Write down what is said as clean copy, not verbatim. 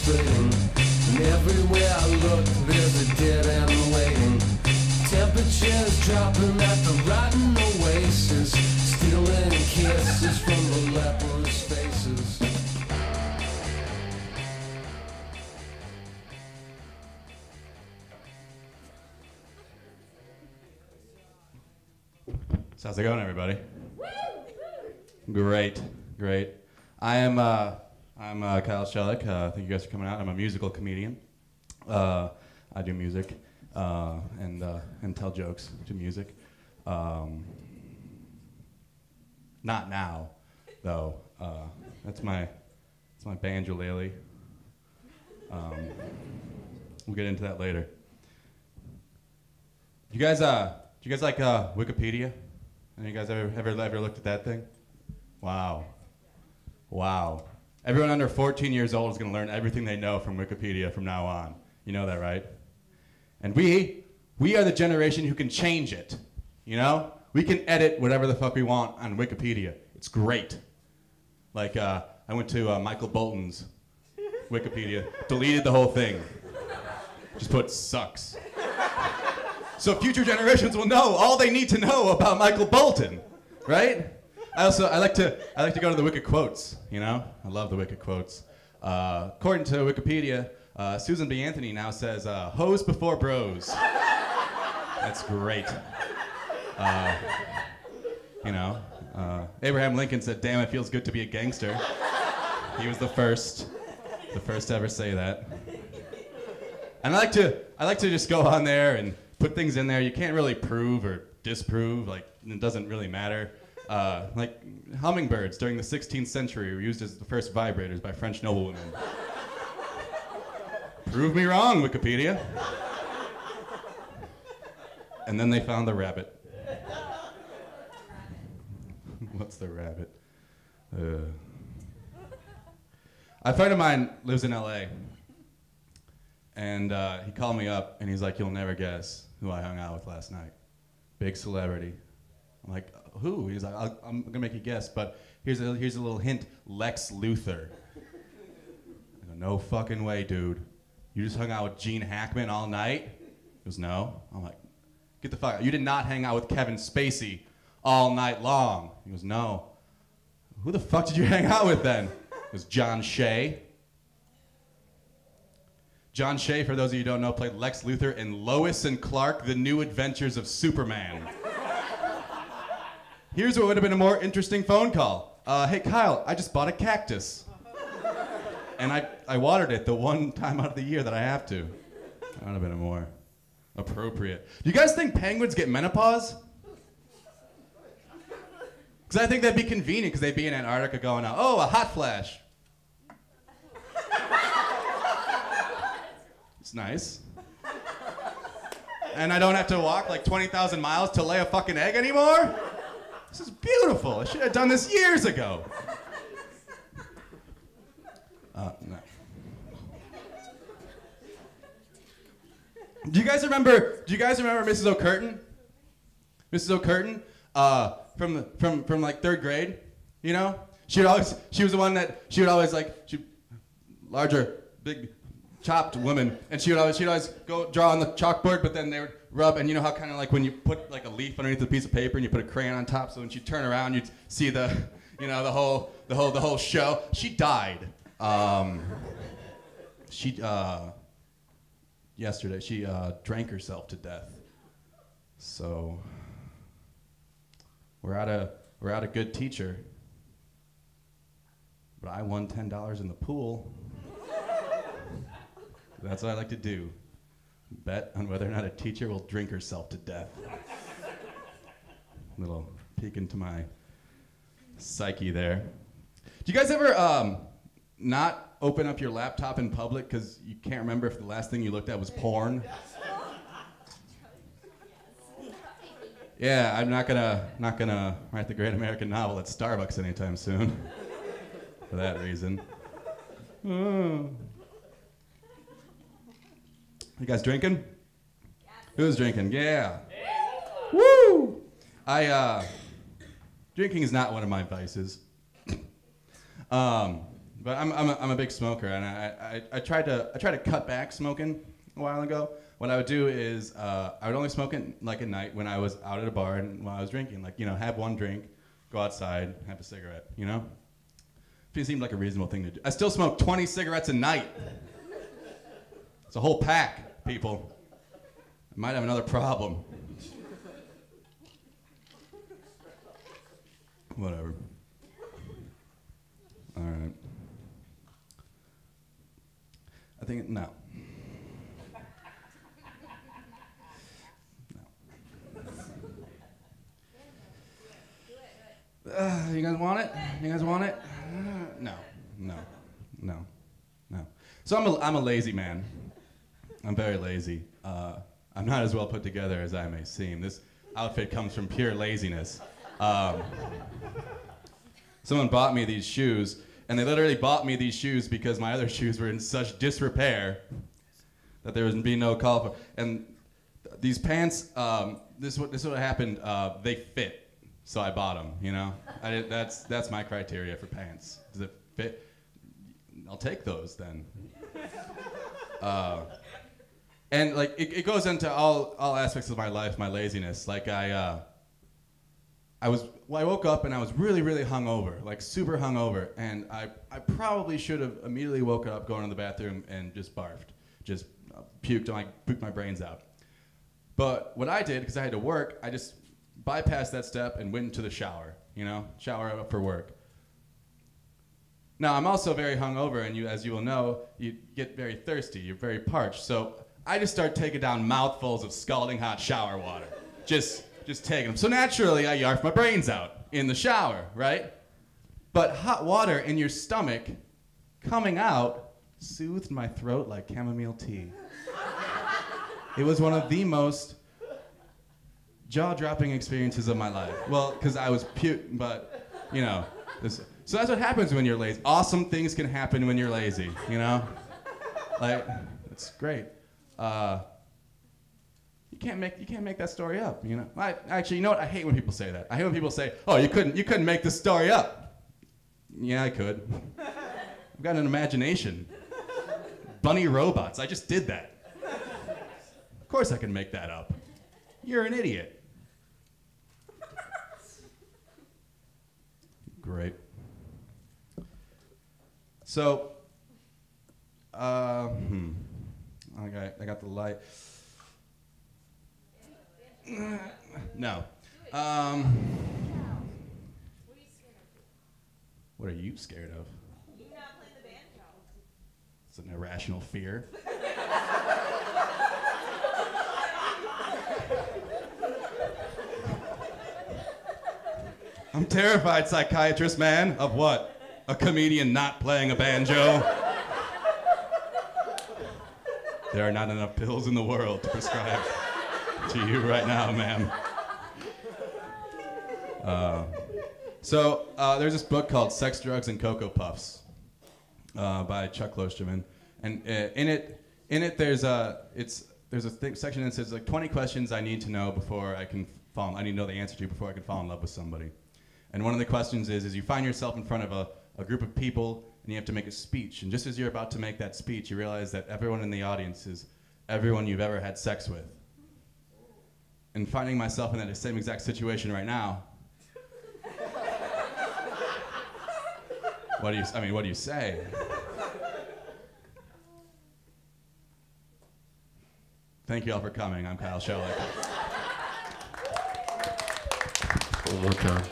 frustrating. And everywhere I look, there's a dead end waiting. Temperatures dropping at the rotten oasis, stealing kisses from the leprous faces. So how's it going, everybody? Great, great. I'm Kiel Shelich. Thank you guys for coming out. I'm a musical comedian. I do music and tell jokes to music. Not now, though. That's my banjolele. We'll get into that later. Do you guys like Wikipedia? Any of you guys ever looked at that thing? Wow. Everyone under 14 years old is going to learn everything they know from Wikipedia from now on. You know that, right? And we are the generation who can change it. You know? We can edit whatever the fuck we want on Wikipedia. It's great. Like, I went to Michael Bolton's Wikipedia, deleted the whole thing. Just put sucks. So future generations will know all they need to know about Michael Bolton, right? I like to go to the Wicked quotes. You know, I love the Wicked quotes. According to Wikipedia, Susan B. Anthony now says "hoes before bros." That's great. Abraham Lincoln said, "Damn, it feels good to be a gangster." He was the first to ever say that. And I like to just go on there and put things in there you can't really prove or disprove, like it doesn't really matter. Like hummingbirds during the 16th century were used as the first vibrators by French noblewomen. Prove me wrong, Wikipedia. And then they found the rabbit. What's the rabbit? A friend of mine lives in LA. And he called me up and he's like, "You'll never guess who I hung out with last night. Big celebrity." I'm like, "Who?" He's like, "I'm gonna make you guess, but here's a little hint. Lex Luthor." I go, "No fucking way, dude. You just hung out with Gene Hackman all night?" He goes, "No." I'm like, "Get the fuck out. You did not hang out with Kevin Spacey all night long." He goes, "No." "Who the fuck did you hang out with then?" It was John Shea. John Shea, for those of you who don't know, played Lex Luthor in Lois and Clark: The New Adventures of Superman. Here's what would have been a more interesting phone call. "Hey, Kyle, I just bought a cactus. And I watered it the one time out of the year that I have to." That would have been a more appropriate. Do you guys think penguins get menopause? Because I think that'd be convenient, because they'd be in Antarctica going, "Oh, a hot flash." It's nice. And I don't have to walk like 20,000 miles to lay a fucking egg anymore? This is beautiful. I should have done this years ago. No. Do you guys remember Mrs. O'Curtain? Mrs. O'Curtain? From like 3rd grade, you know? She was the one that she would always larger, big, chopped woman, and she would always go draw on the chalkboard, but then they would rub, and you know how kind of like when you put like a leaf underneath a piece of paper and you put a crayon on top, so when she'd turn around you'd see the whole show. She died. Yesterday she drank herself to death. So we're out a good teacher, but I won $10 in the pool. That's what I like to do. Bet on whether or not a teacher will drink herself to death. Little peek into my psyche there. Do you guys ever not open up your laptop in public because you can't remember if the last thing you looked at was porn? Yeah, I'm not gonna write the great American novel at Starbucks anytime soon. For that reason. Oh. You guys drinking? Yes. Who's drinking? Yeah. Woo! Drinking is not one of my vices. But I'm a big smoker, and I tried to cut back smoking a while ago. What I would do is I would only smoke it like at night when I was out at a bar and while I was drinking. Like, you know, have one drink, go outside, have a cigarette, you know? It seemed like a reasonable thing to do. I still smoke 20 cigarettes a night. It's a whole pack, people. I might have another problem. Whatever. All right. I think, no. You guys want it? You guys want it? No. So I'm a lazy man. I'm very lazy. I'm not as well put together as I may seem. This outfit comes from pure laziness. Someone bought me these shoes, and they literally bought me these shoes because my other shoes were in such disrepair that there would be no call for. And these pants, this is what happened. They fit, so I bought them. You know, that's my criteria for pants. Does it fit? I'll take those then. And like it goes into all aspects of my life, my laziness. Like I woke up and I was really, really hungover, like super hungover, and I probably should have immediately woken up, going to the bathroom, and just barfed, just puked my brains out. But what I did, because I had to work, I just bypassed that step and went into the shower. You know, shower up for work. Now I'm also very hungover, and as you will know, you get very thirsty. You're very parched, so I just start taking down mouthfuls of scalding hot shower water, just taking them. So naturally, I yarf my brains out in the shower, right? But hot water in your stomach coming out soothed my throat like chamomile tea. It was one of the most jaw-dropping experiences of my life. Well, because I was puking, but, you know. So that's what happens when you're lazy. Awesome things can happen when you're lazy, you know? Like, it's great. You can't make that story up, you know. Actually, you know what? I hate when people say that. I hate when people say, "Oh, you couldn't make this story up." Yeah, I could. I've got an imagination. Bunny robots. I just did that. Of course I can make that up. You're an idiot. Great. So, I got the light. No. What are you scared of? You not playing the banjo. It's an irrational fear. I'm terrified, psychiatrist man. Of what? A comedian not playing a banjo? There are not enough pills in the world to prescribe to you right now, ma'am. So there's this book called Sex, Drugs, and Cocoa Puffs by Chuck Klosterman, and in it there's a section that says like 20 questions I need to know before I can fall. I need to know the answer to before I can fall in love with somebody. And one of the questions is you find yourself in front of a group of people and you have to make a speech, and just as you're about to make that speech, you realize that everyone in the audience is everyone you've ever had sex with. And finding myself in that same exact situation right now. What do you say? Thank you all for coming. I'm Kiel Shelich. One more time.